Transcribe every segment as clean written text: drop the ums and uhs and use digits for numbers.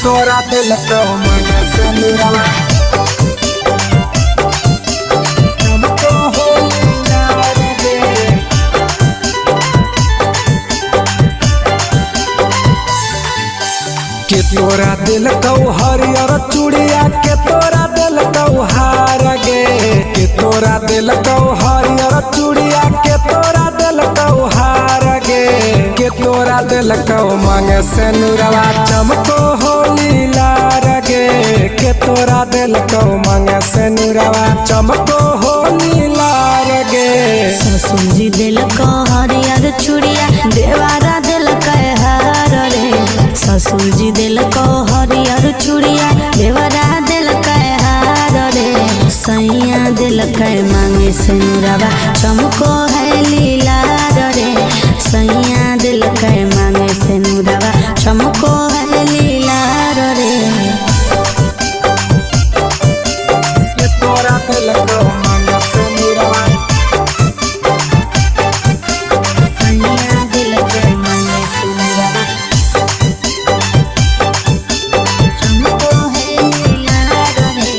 तोरा दिल को मन से नुरावा हमको होली यार गे के तोरा दिल को हरियर चूड़िया के तोरा दिल को हार गे के तोरा दिल को हरियर चूड़िया के तोरा दिल को हार गे के तोरा दिल को मांगे से नुरवा चमको होली लार गे के तोरा दिल को मांगे से नुरवा चमको होली लार गे ससुर जी दिल को हरियर चूड़िया देवारा दिल के हार रे ससुर जी दिल को हरियर चूड़िया देवारा दिल के हार रे सैया दिल के मांगे से नुरवा चमको है लीलार रे सैया दिल के मांगे से नुरवा चमको है लीलार रे के तोरा दिल को मांगे से नुरवा सैया दिल के मांगे से नुरवा चमको है लीलार रे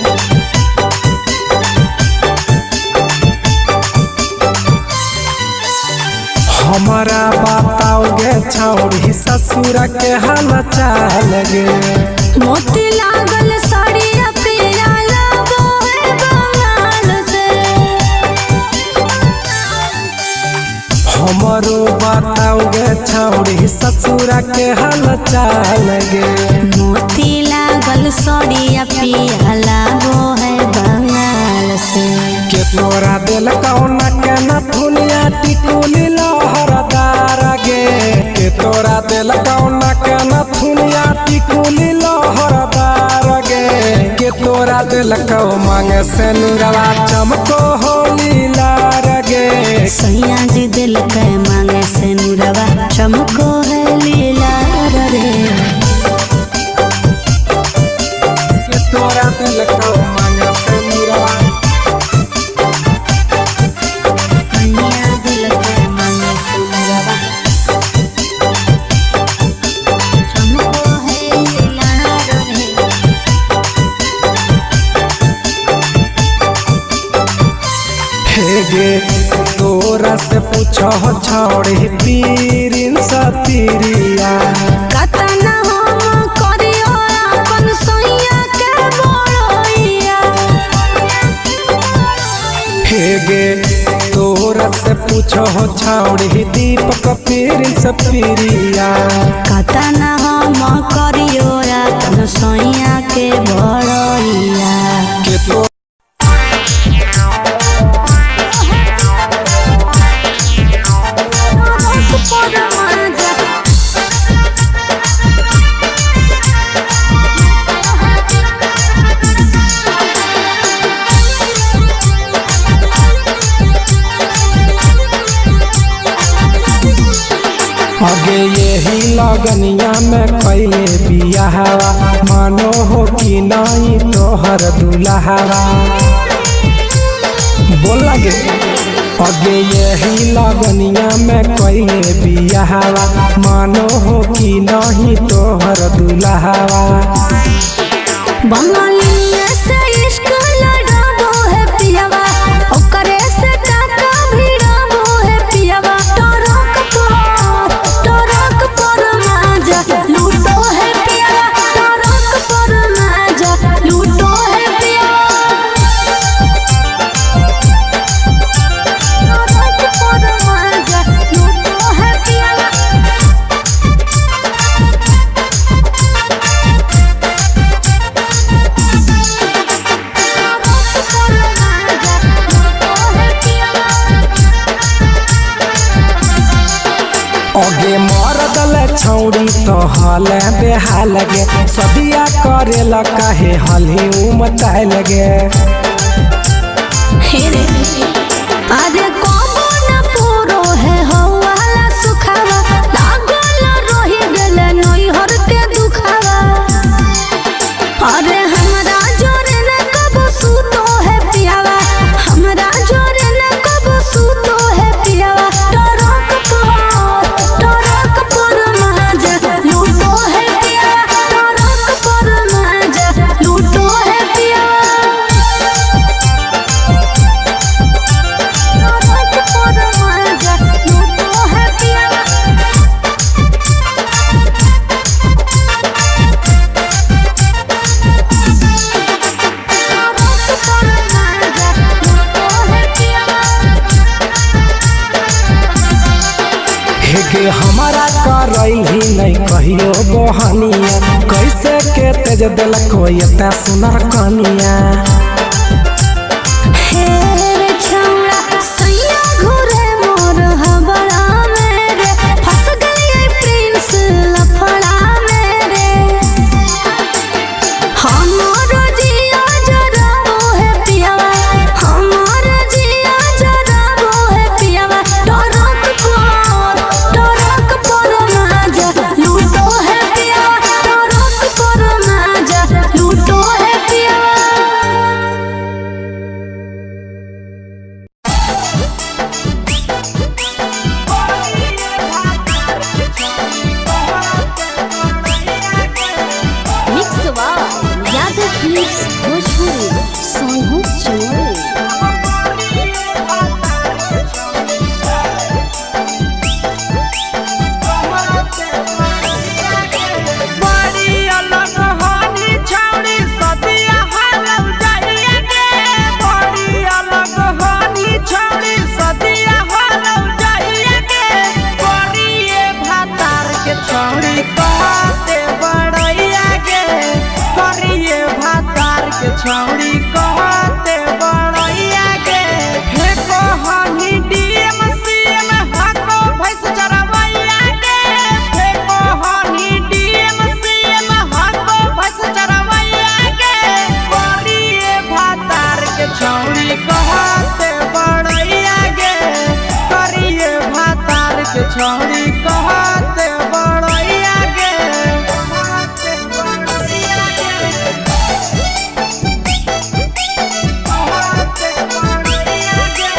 हमारा बताओगे छौड़ी ससुर के हाल चाल गे मोती लागल साड़िया पिया लागो है बंगाल से हमारो बताओगे छौड़ी ससुर के हाल चाल गे मोती लागल साड़िया पिया लागो है बंगाल से के तोरा दिल कौना के नथुनिया टिकुली लहरदार गे के तोरा दिल कौना के नथुनिया टिकुली लहरदार गे के तोरा दिल को मांगे से नुरवा चमको होली लार गे सैया जी दिल के मांगे से नुरवा चमको है लीलार रे के तोरा दिल को मांगे से नुरवा सैया दिल के मांगे से नुरवा चमको है लीलार रे हे गे तोरा से पूछो छौड़ी पीरिन सतीरिया कतना हम करियो अपन सैया के बड़ैया हे गे तोरा से पूछो छौड़ी दीपक पीरिन सतीरिया कतना हम करियो अपन सैया के बड़ैया के तो आगे यही लगनिया में कैले बियाहवा मानो हो कि नहीं तोहर दुल्हावा बोल लगे आगे यही लगनिया में कैले बियाहवा मानो हो कि नहीं तोहर दुल्हावा बंगाली से इश्क लड़ाबो है पियावा ओकरे से काका भिड़ाबो है पियावा टरक पर माजा लूटो है पियावा टरक पर माजा लूटो है पियावा टरक पर माजा लूटो है पियावा आगे मर दल छौड़ी तो हल बेहाल गे सदिया करे ला काहे हली उमताए लगे हेरे अरे कबो न पूरो है हवाला सुखावा लागल रही गेले नैहर के दुखावा अरे हमरा जोरे न कबो सूतो है पियावा हमरा जोरे न कबो सूतो है पियावा टरक पर माजा लूटो है पियावा टरक पर कहियो बहनिया कैसे के तेज दिल कोई इतना सुनर कनिया हे रे छौड़ा सैया घुरे मोर हबड़ा मेरे फंस गई प्रिंस लफड़ा मेरे हमारो जिया जरा वो है पियावा हमारो जिया जरा वो है पियावा टरक पर माजा लूटो है पियावा टरक पर माजा लूटो है पियावा मिक्सवा यादव फिल्म्स भोजपुरी सोनू चोरी बड़ी अलग हानी छौड़ी सदिया हालव जाइए गे बड़ी अलग हानी छौड़ी सदिया हालव जाइए गे करिए भातार के छौड़ी कहते बड़ैया गे करिए भातार के छौड़ी कहते बड़ैया गे हे कहनी डीएम सीएम हाको भैंस चरवैया गे हे कहनी डीएम सीएम हाको भैंस चरवैया गे करिए भातार के छौड़ी कहते बड़ैया गे करिए भातार के छौड़ी कहते बड़ैया गे कहते बड़ैया गे कहते बड़ैया गे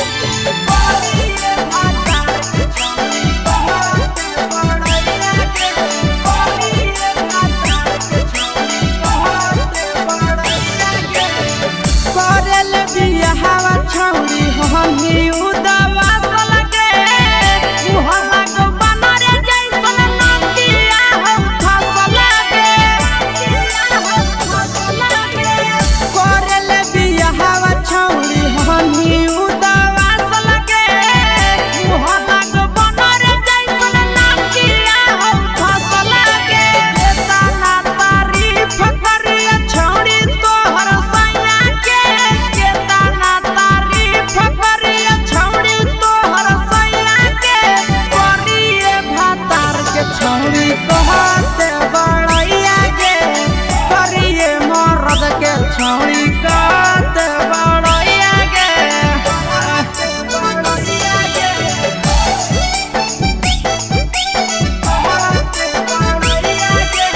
करिए भातार के छौड़ी कहते बड़ैया गे करिए भातार के छौड़ी कहते बड़ैया गे करल बियाहवा छौड़ी हमी उदास लगे मुँह लग बनरे जैसन नकिया हम फंस लगे करल बियाहवा छौड़ी हमी उदास लगे मुँह लग बनरे जैसन नकिया हम फंस लगे केतना तारीफ करिए छौड़ी तोहर सैया के केतना तारीफ करिए छौड़ी तोहर सैया के करिए भातार के छौड़ी कहते बड़ैया गे करिए मर्द के छौड़ी कहते बड़ैया गे कहते बड़ैया गे कहते बड़ैया गे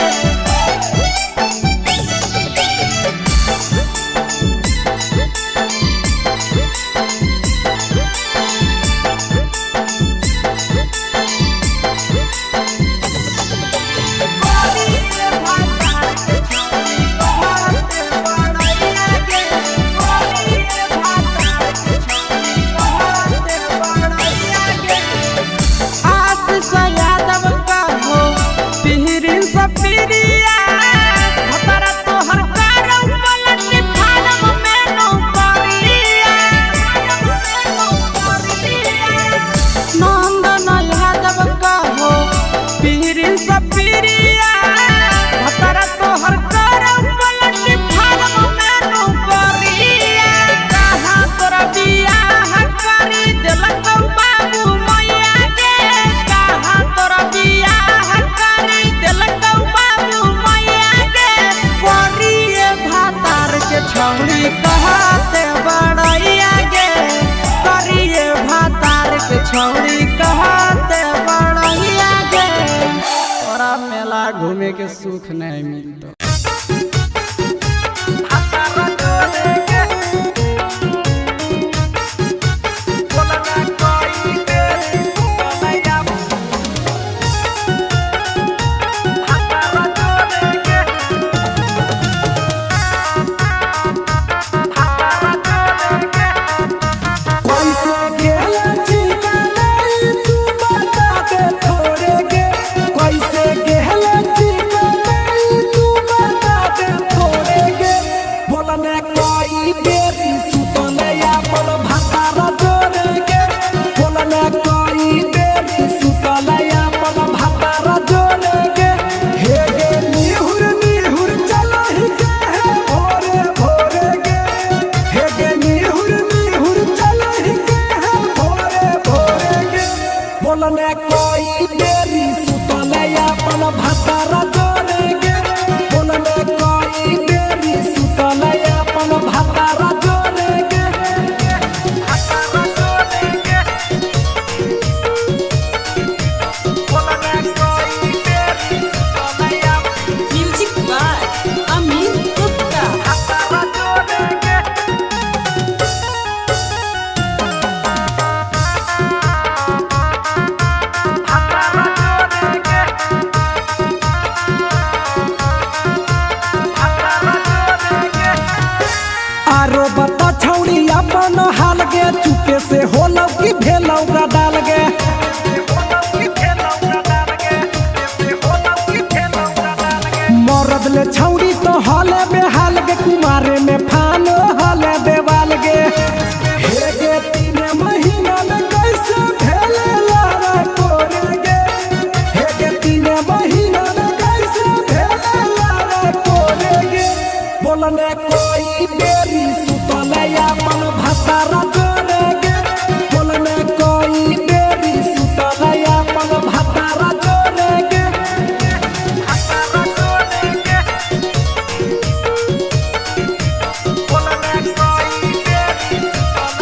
करिए भातार के छौड़ी कहते बड़ैया गे करिए भातार के छौड़ी कहते बड़ैया गे आशीष यादव का हो पिहरिन सपिरिया भतरा तोहर कारौ पलटी फार्म में नौकरिया नंदन यादव का हो पिहरिन सपिरिया भतरा तोहर कारौ पलटी फार्म में नौकरिया कहाँ तोरा बियाह करी देलकौ बाबू मैया गे कहाँ तोरा बियाह करी देलकौ बाबू मैया गे करिए भातार के छौड़ी कहते बड़ैया गे करिए भातार के छौड़ी कहते बड़ैया गे तोरा मेला घूमे के सुख नहीं मिलता कैसे गेला बदले छौड़ी तो हले बेहाल गे कुमारे में फान हले देवाल गे हे गे 3 महीना में कैसे भेले लारा कोरे गे हे गे 3 महीना में कैसे भेले लारा कोरे गे बोलने कोई बेरी सुतले अपन भतारा जोरे गे बोलने कोई बेरी सुतले अपन भतारा जोरे गे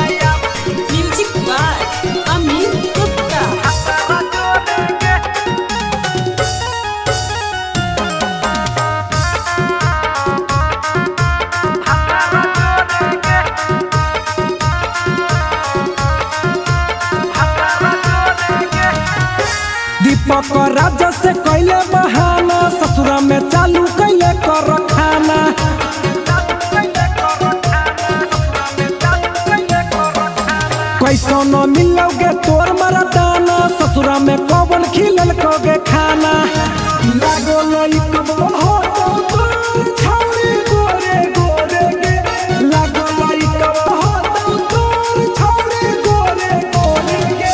म्यूजिक बाय अमित गुप्ता। दीपक राजा से कैले बहाना ससुरा में चालू कैले कर खाना कैसो न मिलोगे तोर मरदाना ससुरा में कौन खिलल कोगे खाना लागो लई कब हो तो तोर छौरी गोरे गोरे गे लागो लई कब हो तो तोर छौरी गोरे गोरे गे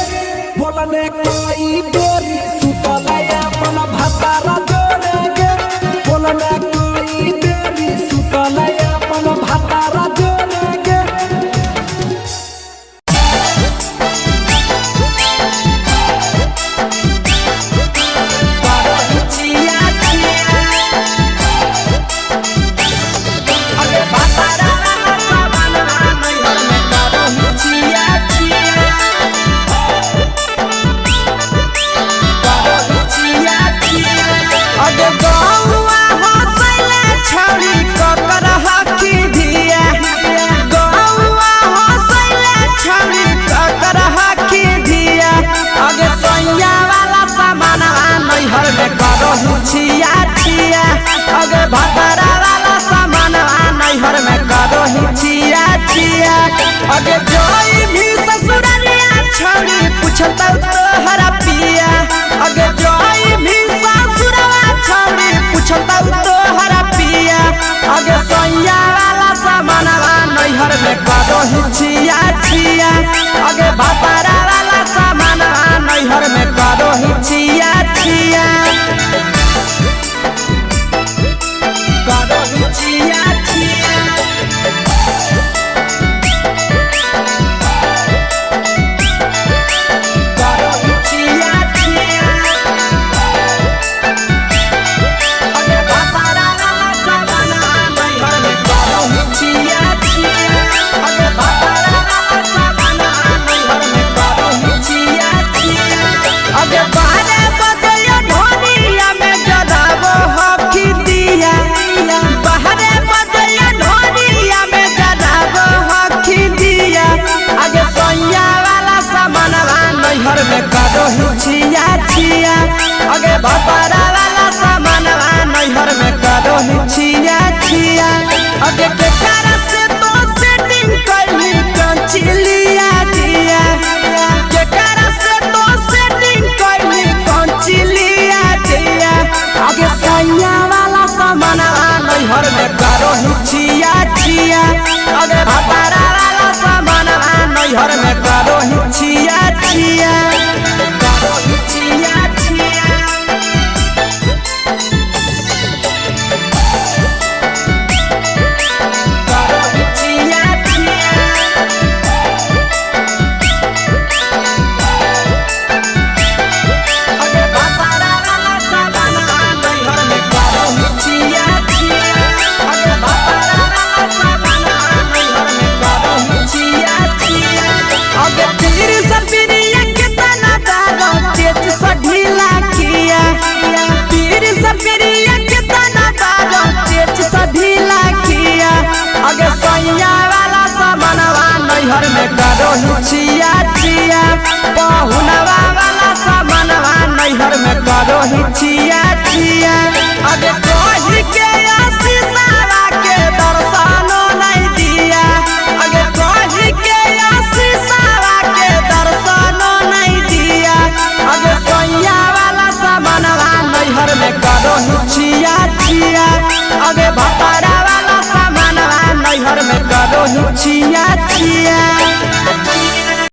बोलने कोई बेरी सुतले अपन भतारा जोरे गे बोलने कोई बेरी सुतले अपन भतारा जोरे गे छिया छिया अगे भतरा वाला सामान नैहर में करो ही छिया छिया अगे जोई भी ससुरालिया छौड़ी पूछता तोहरा पिया अगे जोई भी ससुरवा छौड़ी पूछता तोहरा पिया अगे सैया वाला सामान नैहर में करो ही छिया छिया अगे भतरा वाला सामान नैहर में करो ही छिया छिया छिया छिया अगे भतरा वाला सामान नैहर में करो ही छिया छिया अगे केकरा से तो सेटिंग कैली कंचिलिया दिया केकरा से तो सेटिंग कैली कंचिलिया दिया अगे सैया वाला सामान नैहर में करो ही छिया छिया अगे भतरा वाला सामान नैहर में करो ही छिया छिया करो ही छिया छिया नैहर में करो ही छिया छिया पहुनवा वाला सामानवा नैहर में करो ही छिया छिया अगे कोही के आशीषवा के दर्शनो नहीं दिया अगे कोही के आशीषवा के दर्शनो नहीं दिया अगे सैया वाला सामानवा नैहर में करो ही छिया छिया ही छिया छिया